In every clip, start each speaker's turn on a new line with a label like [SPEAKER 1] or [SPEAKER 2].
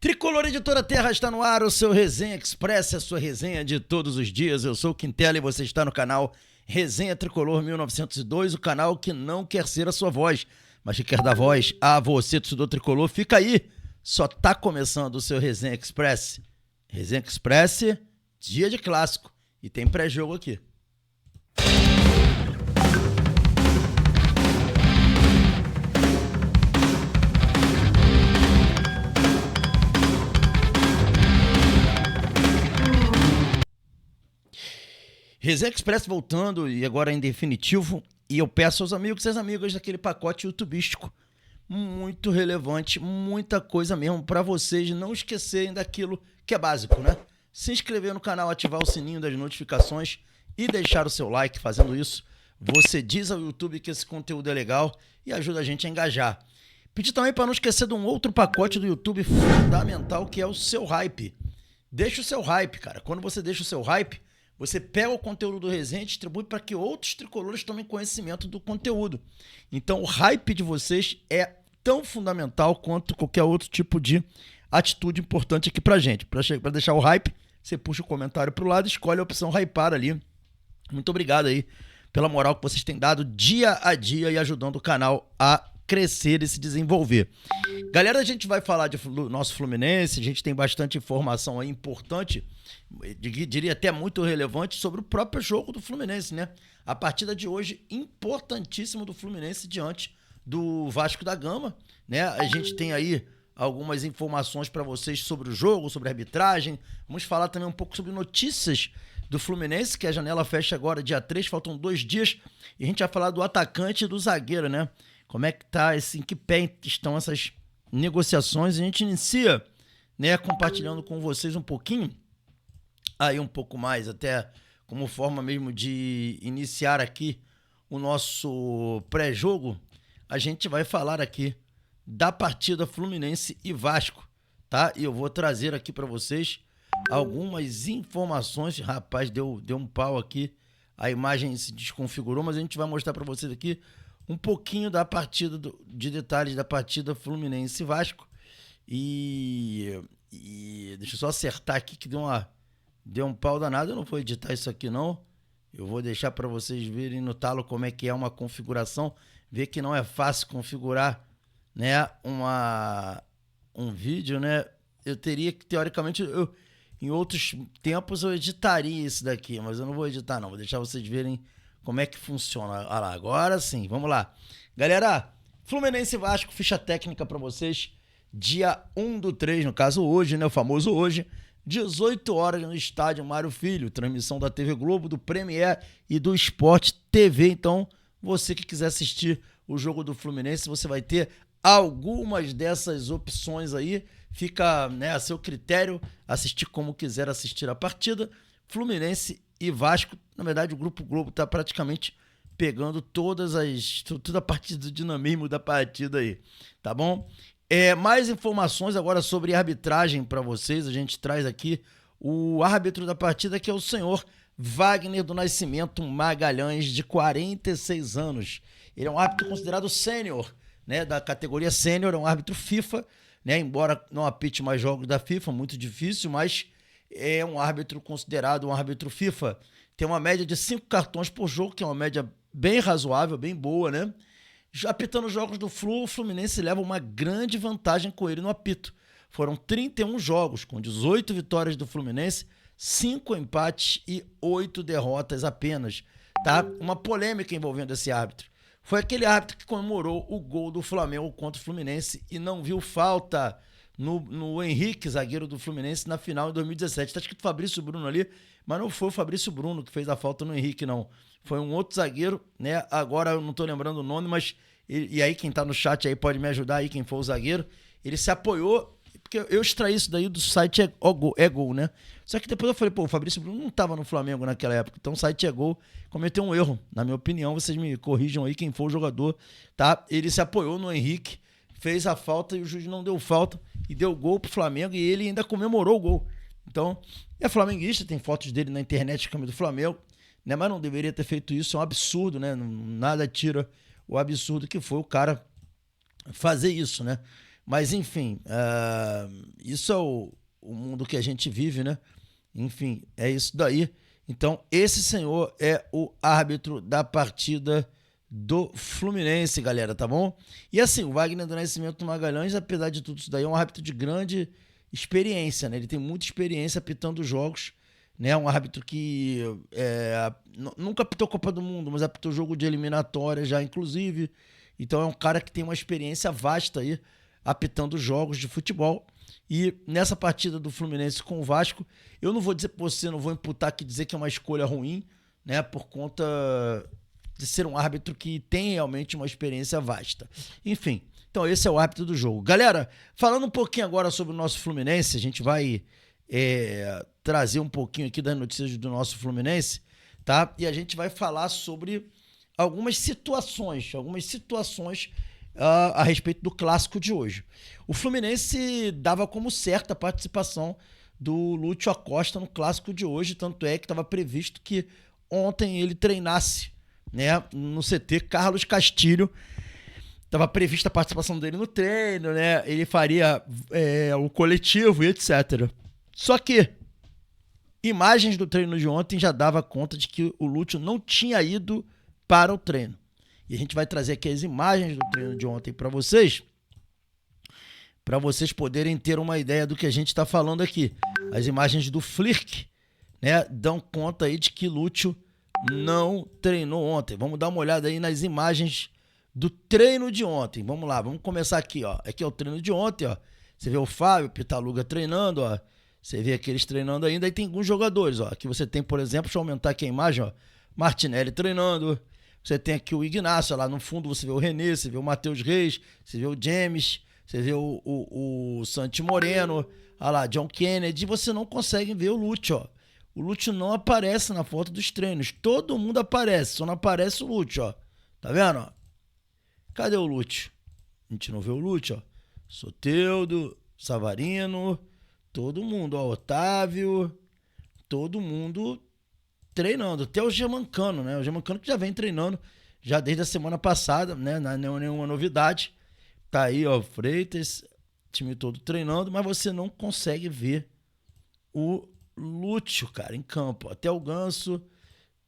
[SPEAKER 1] Tricolor Editora Terra está no ar, o seu Resenha Express, a sua resenha de todos os dias. Eu sou o Quintela e você está no canal Resenha Tricolor 1902, o canal que não quer ser a sua voz, mas que quer dar voz a você, torcedor tricolor. Fica aí, só tá começando o seu Resenha Express. Resenha Express, dia de clássico, e tem pré-jogo aqui. Resenha Express voltando e agora em definitivo, e eu peço aos amigos e às amigas daquele pacote youtubístico muito relevante, muita coisa mesmo para vocês não esquecerem daquilo que é básico, né? Se inscrever no canal, ativar o sininho das notificações e deixar o seu like. Fazendo isso, você diz ao YouTube que esse conteúdo é legal e ajuda a gente a engajar. Pedir também para não esquecer de um outro pacote do YouTube fundamental, que é o seu hype. Deixa o seu hype, cara. Quando você deixa o seu hype, você pega o conteúdo do Resenha e distribui para que outros tricolores tomem conhecimento do conteúdo. Então o hype de vocês é tão fundamental quanto qualquer outro tipo de atitude importante aqui pra gente. Para deixar o hype, você puxa o comentário pro lado e escolhe a opção hypar ali. Muito obrigado aí pela moral que vocês têm dado dia a dia e ajudando o canal a crescer e se desenvolver. Galera, a gente vai falar de nosso Fluminense, a gente tem bastante informação aí importante, diria até muito relevante, sobre o próprio jogo do Fluminense, né? A partida de hoje, importantíssima do Fluminense diante do Vasco da Gama, né? A gente tem aí algumas informações para vocês sobre o jogo, sobre a arbitragem. Vamos falar também um pouco sobre notícias do Fluminense, que a janela fecha agora dia 3, faltam 2 dias, e a gente vai falar do atacante e do zagueiro, né? Como é que tá, assim, que pé estão essas negociações? A gente inicia, né, compartilhando com vocês um pouquinho, aí um pouco mais, até como forma mesmo de iniciar aqui o nosso pré-jogo. A gente vai falar aqui da partida Fluminense e Vasco, tá? E eu vou trazer aqui para vocês algumas informações. Rapaz, deu um pau aqui, a imagem se desconfigurou, mas a gente vai mostrar para vocês aqui um pouquinho da partida, de detalhes da partida Fluminense e Vasco. E deixa eu só acertar aqui que deu um pau danado. Eu não vou editar isso aqui não. Eu vou deixar para vocês verem no talo como é que é uma configuração. Ver que não é fácil configurar, né, um vídeo, né? Eu teria que, teoricamente, em outros tempos eu editaria isso daqui, mas eu não vou editar não. Vou deixar vocês verem como é que funciona. Olha lá, agora sim, vamos lá. Galera, Fluminense e Vasco, ficha técnica para vocês, dia 1/3, no caso hoje, né, o famoso hoje, 18 horas no estádio Mário Filho, transmissão da TV Globo, do Premier e do Sport TV. Então, você que quiser assistir o jogo do Fluminense, você vai ter algumas dessas opções aí. Fica, né, a seu critério assistir como quiser assistir a partida. Fluminense e Vasco, na verdade o Grupo Globo está praticamente pegando toda a parte do dinamismo da partida aí, tá bom? Mais informações agora sobre arbitragem para vocês. A gente traz aqui o árbitro da partida, que é o senhor Wagner do Nascimento Magalhães, de 46 anos. Ele é um árbitro considerado sênior, né, da categoria sênior, é um árbitro FIFA, né, embora não apite mais jogos da FIFA, muito difícil, mas é um árbitro considerado um árbitro FIFA. Tem uma média de 5 cartões por jogo, que é uma média bem razoável, bem boa, né? Já apitando os jogos do Flu, o Fluminense leva uma grande vantagem com ele no apito. Foram 31 jogos, com 18 vitórias do Fluminense, 5 empates e 8 derrotas apenas, tá? Uma polêmica envolvendo esse árbitro. Foi aquele árbitro que comemorou o gol do Flamengo contra o Fluminense e não viu falta no Henrique, zagueiro do Fluminense, na final em 2017. Tá escrito Fabrício Bruno ali, mas não foi o Fabrício Bruno que fez a falta no Henrique, não. Foi um outro zagueiro, né? Agora eu não tô lembrando o nome, mas... E aí quem tá no chat aí pode me ajudar aí, quem for o zagueiro. Ele se apoiou, porque eu extraí isso daí do site Gol, né? Só que depois eu falei, pô, o Fabrício Bruno não tava no Flamengo naquela época, então o site Gol cometeu um erro. Na minha opinião, vocês me corrijam aí, quem for o jogador, tá? Ele se apoiou no Henrique, fez a falta e o juiz não deu falta e deu gol pro Flamengo, e ele ainda comemorou o gol. Então, é flamenguista, tem fotos dele na internet, câmera do Flamengo, né? Mas não deveria ter feito isso, é um absurdo, né? Nada tira o absurdo que foi o cara fazer isso, né? Mas, enfim, isso é o mundo que a gente vive, né? Enfim, é isso daí. Então, esse senhor é o árbitro da partida do Fluminense, galera, tá bom? E assim, o Wagner do Nascimento Magalhães, apesar de tudo isso daí, é um árbitro de grande experiência, né? Ele tem muita experiência apitando jogos, né? Um árbitro que nunca apitou Copa do Mundo, mas apitou jogo de eliminatória já, inclusive. Então é um cara que tem uma experiência vasta aí, apitando jogos de futebol. E nessa partida do Fluminense com o Vasco, eu não vou dizer pra você, não vou imputar aqui dizer que é uma escolha ruim, né? Por conta de ser um árbitro que tem realmente uma experiência vasta. Enfim, então esse é o árbitro do jogo. Galera, falando um pouquinho agora sobre o nosso Fluminense, a gente vai trazer um pouquinho aqui das notícias do nosso Fluminense, tá? E a gente vai falar sobre algumas situações a respeito do clássico de hoje. O Fluminense dava como certa a participação do Lúcio Acosta no clássico de hoje, tanto é que estava previsto que ontem ele treinasse, né, no CT Carlos Castilho. Estava prevista a participação dele no treino, né? Ele faria o coletivo e etc. Só que imagens do treino de ontem já dava conta de que o Lúcio não tinha ido para o treino. E a gente vai trazer aqui as imagens do treino de ontem para vocês poderem ter uma ideia do que a gente está falando aqui. As imagens do Flirk, né, dão conta aí de que Lúcio não treinou ontem. Vamos dar uma olhada aí nas imagens do treino de ontem. Vamos lá, vamos começar aqui, ó. Aqui é o treino de ontem, ó. Você vê o Fábio Pitaluga treinando, ó. Você vê aqueles treinando ainda. Aí tem alguns jogadores, ó. Aqui você tem, por exemplo, deixa eu aumentar aqui a imagem, ó. Martinelli treinando. Você tem aqui o Ignacio, ó, lá no fundo você vê o René, você vê o Matheus Reis, você vê o James, você vê o Santi Moreno, olha lá, John Kennedy. E você não consegue ver o Lúcio, ó. O Lúcio não aparece na foto dos treinos. Todo mundo aparece, só não aparece o Lúcio, ó. Tá vendo, ó? Cadê o Lúcio? A gente não vê o Lúcio, ó. Soteldo, Savarino, todo mundo, ó. Otávio, todo mundo treinando. Até o Germancano, né? O Germancano que já vem treinando já desde a semana passada, né? Não é nenhuma novidade. Tá aí, ó, Freitas, time todo treinando, mas você não consegue ver o Lúcio, cara, em campo. Até o Ganso,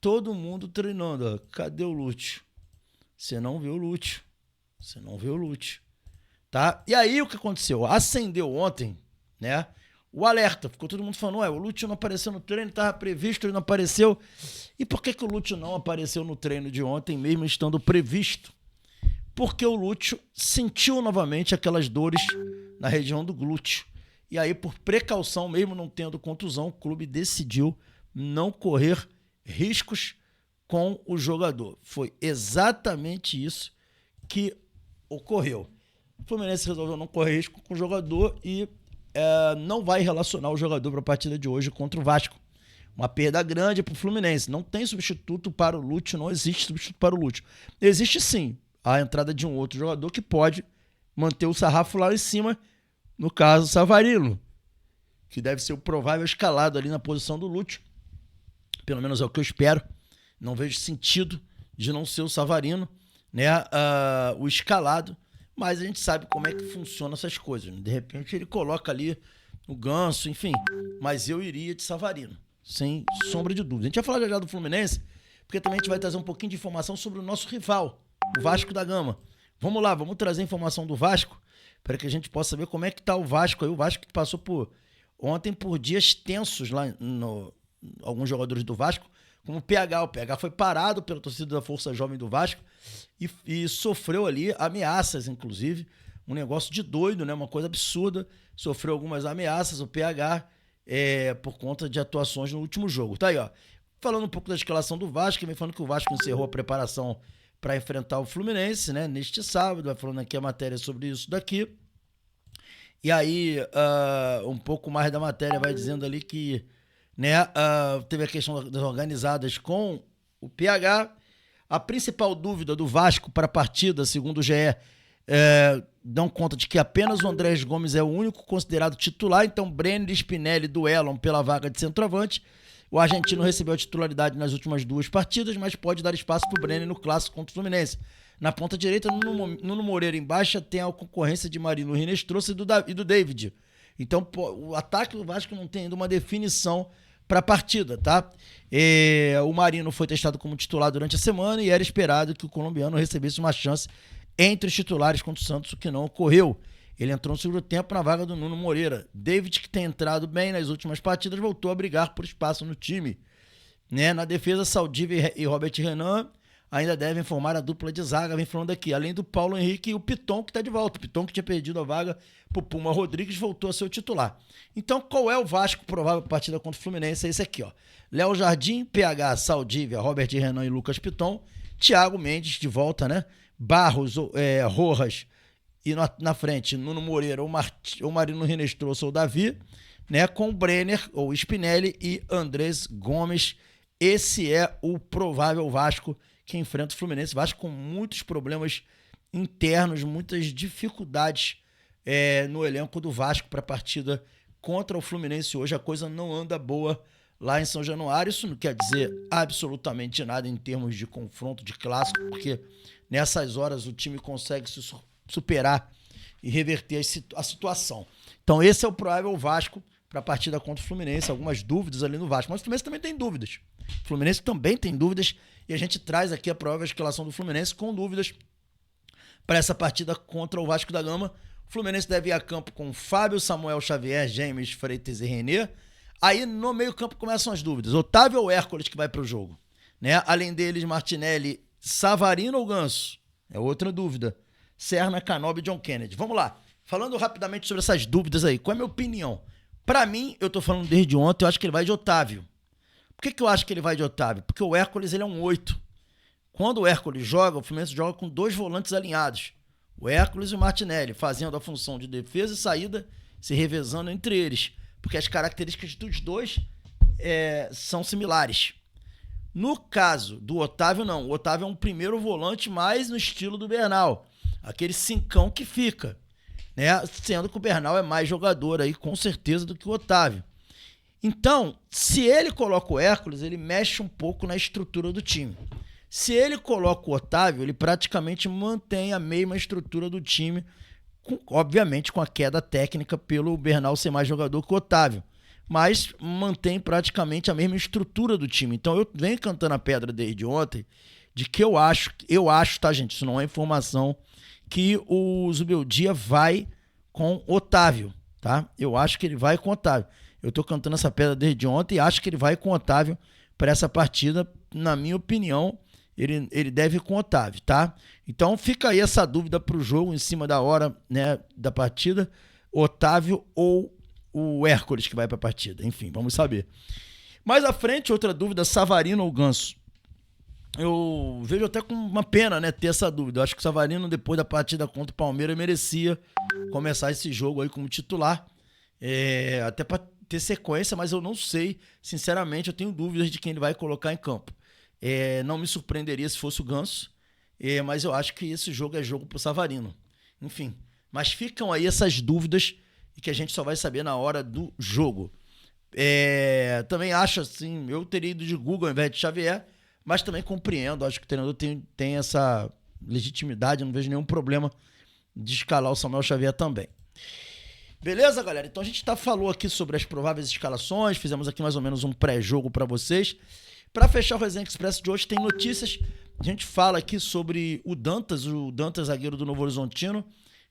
[SPEAKER 1] todo mundo treinando, ó. Cadê o Lúcio? Você não vê o Lúcio. Você não vê o Lúcio. Tá? E aí o que aconteceu? Acendeu ontem, né? O alerta. Ficou todo mundo falando, ué, o Lúcio não apareceu no treino, estava previsto, ele não apareceu. E por que o Lúcio não apareceu no treino de ontem, mesmo estando previsto? Porque o Lúcio sentiu novamente aquelas dores na região do glúteo. E aí, por precaução, mesmo não tendo contusão, o clube decidiu não correr riscos com o jogador. Foi exatamente isso que ocorreu. O Fluminense resolveu não correr risco com o jogador e não vai relacionar o jogador para a partida de hoje contra o Vasco. Uma perda grande para o Fluminense. Não tem substituto para o Lúcio, não existe substituto para o Lúcio. Existe sim a entrada de um outro jogador que pode manter o sarrafo lá em cima, no caso, o Savarino, que deve ser o provável escalado ali na posição do Lúcio. Pelo menos é o que eu espero. Não vejo sentido de não ser o Savarino, né, o escalado, mas a gente sabe como é que funciona essas coisas. De repente ele coloca ali o Ganso, enfim, mas eu iria de Savarino, sem sombra de dúvida. A gente vai falar já do Fluminense, porque também a gente vai trazer um pouquinho de informação sobre o nosso rival, o Vasco da Gama. Vamos lá, vamos trazer informação do Vasco, para que a gente possa ver como é que está o Vasco aí. O Vasco que passou ontem por dias tensos lá alguns jogadores do Vasco, como o PH. O PH foi parado pela torcida da Força Jovem do Vasco e sofreu ali ameaças, inclusive. Um negócio de doido, né? Uma coisa absurda. Sofreu algumas ameaças, o PH, por conta de atuações no último jogo. Tá aí, ó. Falando um pouco da escalação do Vasco, vem falando que o Vasco encerrou a preparação para enfrentar o Fluminense, né? Neste sábado. Vai falando aqui a matéria sobre isso daqui. E aí, um pouco mais da matéria vai dizendo ali que, né, teve a questão das organizadas com o PH. A principal dúvida do Vasco para a partida, segundo o GE, dão conta de que apenas o Andrés Gomes é o único considerado titular, então Brenner e Spinelli duelam pela vaga de centroavante. O argentino recebeu a titularidade nas últimas 2 partidas, mas pode dar espaço para o Brenner no clássico contra o Fluminense. Na ponta direita, Nuno Moreira embaixo tem a concorrência de Marino Rinestrosa e do David. Então, o ataque do Vasco não tem ainda uma definição para a partida, tá? O Marino foi testado como titular durante a semana e era esperado que o colombiano recebesse uma chance entre os titulares contra o Santos, o que não ocorreu. Ele entrou no segundo tempo na vaga do Nuno Moreira. David, que tem entrado bem nas últimas partidas, voltou a brigar por espaço no time. Né? Na defesa, Saldívia e Robert Renan ainda devem formar a dupla de zaga, vem falando aqui, além do Paulo Henrique e o Piton, que está de volta. O Piton, que tinha perdido a vaga pro Puma Rodrigues, voltou a ser o titular. Então, qual é o Vasco provável partida contra o Fluminense? É esse aqui, ó. Léo Jardim, PH, Saldívia, Robert Renan e Lucas Piton. Thiago Mendes, de volta, né? Barros, Rojas e na frente, Nuno Moreira, ou Marino Rinestrosa ou Davi, né? Com Brenner, ou Spinelli e Andrés Gomes. Esse é o provável Vasco que enfrenta o Fluminense. Vasco com muitos problemas internos, muitas dificuldades no elenco do Vasco para a partida contra o Fluminense hoje. A coisa não anda boa lá em São Januário. Isso não quer dizer absolutamente nada em termos de confronto de clássico, porque nessas horas o time consegue se superar e reverter a situação. Então esse é o provável Vasco para a partida contra o Fluminense. Algumas dúvidas ali no Vasco, mas o Fluminense também tem dúvidas. O Fluminense também tem dúvidas e a gente traz aqui a provável escalação do Fluminense com dúvidas para essa partida contra o Vasco da Gama. O Fluminense deve ir a campo com Fábio, Samuel Xavier, James, Freitas e René. Aí no meio campo começam as dúvidas. Otávio ou Hércules que vai para o jogo? Né? Além deles, Martinelli, Savarino ou Ganso? É outra dúvida. Serna, Canobi e John Kennedy. Vamos lá. Falando rapidamente sobre essas dúvidas aí. Qual é a minha opinião? Para mim, eu tô falando desde ontem, eu acho que ele vai de Otávio. Por que eu acho que ele vai de Otávio? Porque o Hércules ele é um 8. Quando o Hércules joga, o Fluminense joga com 2 volantes alinhados. O Hércules e o Martinelli, fazendo a função de defesa e saída, se revezando entre eles. Porque as características dos dois são similares. No caso do Otávio, não. O Otávio é um primeiro volante mais no estilo do Bernal. Aquele cincão que fica. Né? Sendo que o Bernal é mais jogador aí, com certeza, do que o Otávio. Então, se ele coloca o Hércules, ele mexe um pouco na estrutura do time. Se ele coloca o Otávio, ele praticamente mantém a mesma estrutura do time, obviamente com a queda técnica pelo Bernal ser mais jogador que o Otávio. Mas mantém praticamente a mesma estrutura do time. Então eu venho cantando a pedra desde ontem de que eu acho, tá, gente? Isso não é informação, que o Zubeldia vai com Otávio, tá? Eu acho que ele vai com Otávio. Eu tô cantando essa pedra desde ontem e acho que ele vai com Otávio para essa partida. Na minha opinião, ele deve ir com Otávio, tá? Então fica aí essa dúvida pro jogo em cima da hora, né, da partida. Otávio ou o Hércules que vai pra partida. Enfim, vamos saber. Mais à frente, outra dúvida, Savarino ou Ganso. Eu vejo até com uma pena, né, ter essa dúvida. Eu acho que o Savarino, depois da partida contra o Palmeiras, merecia começar esse jogo aí como titular. Até para ter sequência, mas eu não sei. Sinceramente, eu tenho dúvidas de quem ele vai colocar em campo. Não me surpreenderia se fosse o Ganso, mas eu acho que esse jogo é jogo pro Savarino. Enfim, mas ficam aí essas dúvidas e que a gente só vai saber na hora do jogo. Também acho assim, eu teria ido de Guga ao invés de Xavier, mas também compreendo, acho que o treinador tem essa legitimidade, não vejo nenhum problema de escalar o Samuel Xavier também. Beleza, galera? Então a gente falou aqui sobre as prováveis escalações, fizemos aqui mais ou menos um pré-jogo para vocês. Para fechar o Resenha Expresso de hoje, tem notícias. A gente fala aqui sobre o Dantas zagueiro do Novo Horizontino,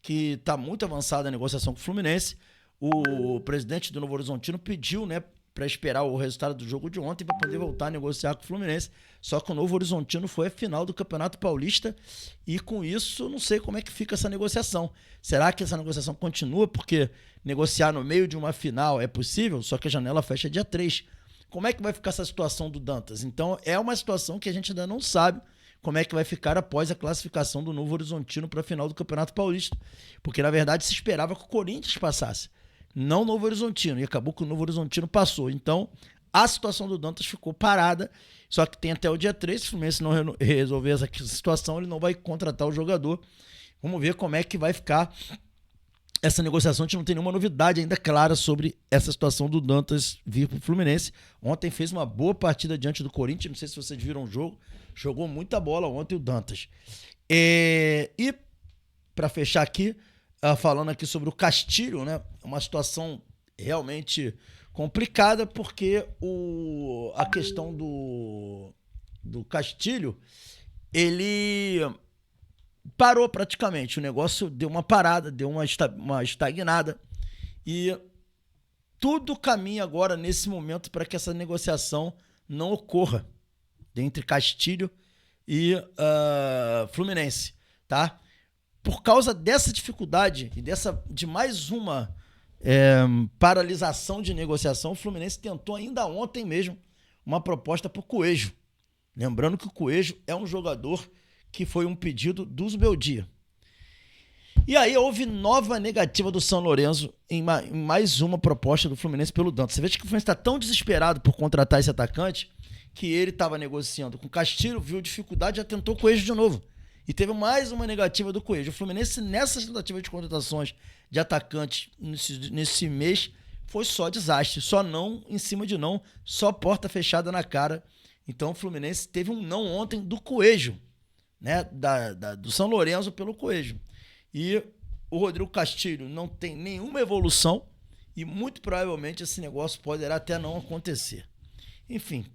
[SPEAKER 1] que está muito avançada a negociação com o Fluminense. O presidente do Novo Horizontino pediu, né, para esperar o resultado do jogo de ontem para poder voltar a negociar com o Fluminense. Só que o Novo Horizontino foi a final do Campeonato Paulista e com isso não sei como é que fica essa negociação. Será que essa negociação continua? Porque negociar no meio de uma final é possível, só que a janela fecha dia 3. Como é que vai ficar essa situação do Dantas? Então é uma situação que a gente ainda não sabe como é que vai ficar após a classificação do Novo Horizontino para a final do Campeonato Paulista. Porque na verdade se esperava que o Corinthians passasse, não o Novo Horizontino, e acabou que o Novo Horizontino passou. Então, a situação do Dantas ficou parada, só que tem até o dia 3, se o Fluminense não resolver essa situação, ele não vai contratar o jogador. Vamos ver como é que vai ficar essa negociação. A gente não tem nenhuma novidade ainda clara sobre essa situação do Dantas vir para o Fluminense. Ontem fez uma boa partida diante do Corinthians, não sei se vocês viram o jogo, jogou muita bola ontem o Dantas. E para fechar aqui, falando aqui sobre o Castilho, né? Uma situação realmente complicada, porque a questão do Castilho, ele parou praticamente. O negócio deu uma parada, deu uma estagnada. E tudo caminha agora, nesse momento, para que essa negociação não ocorra entre Castilho e Fluminense, tá? Por causa dessa dificuldade e de mais uma paralisação de negociação, o Fluminense tentou ainda ontem mesmo uma proposta para o Coelho. Lembrando que o Coelho é um jogador que foi um pedido do Zubeldia. E aí houve nova negativa do São Lourenço em mais uma proposta do Fluminense pelo Dantas. Você vê que o Fluminense está tão desesperado por contratar esse atacante que ele estava negociando com o Castilho, viu dificuldade e já tentou o Coelho de novo. E teve mais uma negativa do Coelho. O Fluminense, nessas tentativas de contratações de atacantes nesse mês, foi só desastre. Só não em cima de não, só porta fechada na cara. Então o Fluminense teve um não ontem do Coelho, né? Do São Lourenço pelo Coelho. E o Rodrigo Castilho não tem nenhuma evolução e muito provavelmente esse negócio poderá até não acontecer. Enfim,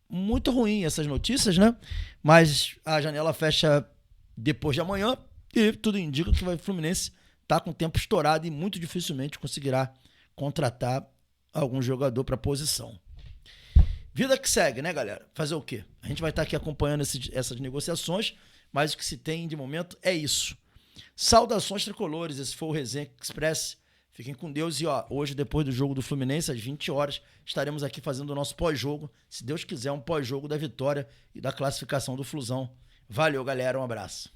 [SPEAKER 1] muito ruim essas notícias, né? Mas a janela fecha depois de amanhã e tudo indica que o Fluminense está com o tempo estourado e muito dificilmente conseguirá contratar algum jogador para a posição. Vida que segue, né, galera? Fazer o quê? A gente vai estar aqui acompanhando essas negociações, mas o que se tem de momento é isso. Saudações tricolores, esse foi o Resenha Express. Fiquem com Deus e hoje, depois do jogo do Fluminense, às 20 horas, estaremos aqui fazendo o nosso pós-jogo, se Deus quiser, um pós-jogo da vitória e da classificação do Flusão. Valeu, galera, um abraço.